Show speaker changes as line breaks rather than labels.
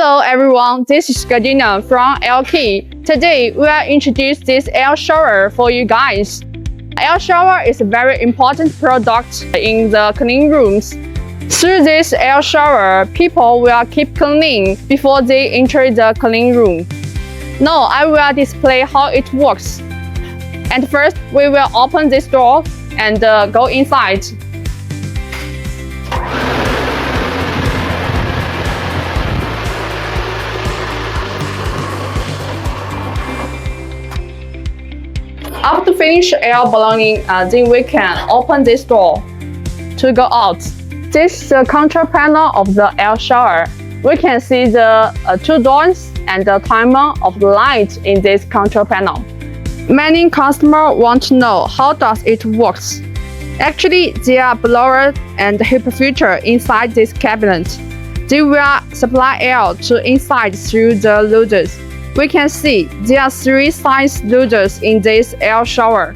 Hello everyone, this is Gardenia from Airkey. Today we will introduce this air shower for you guys. Air shower is a very important product in the clean rooms. Through this air shower, people will keep cleaning before they enter the clean room. Now I will display how it works. And first, we will open this door and go inside. After finish air ballooning, then we can open this door to go out. This is the control panel of the air shower. We can see the two doors and the timer of the light in this control panel. Many customers want to know how does it works. Actually, there are blower and HEPA filter inside this cabinet. They will supply air to inside through the nozzles. We can see there are three size nozzles in this air shower.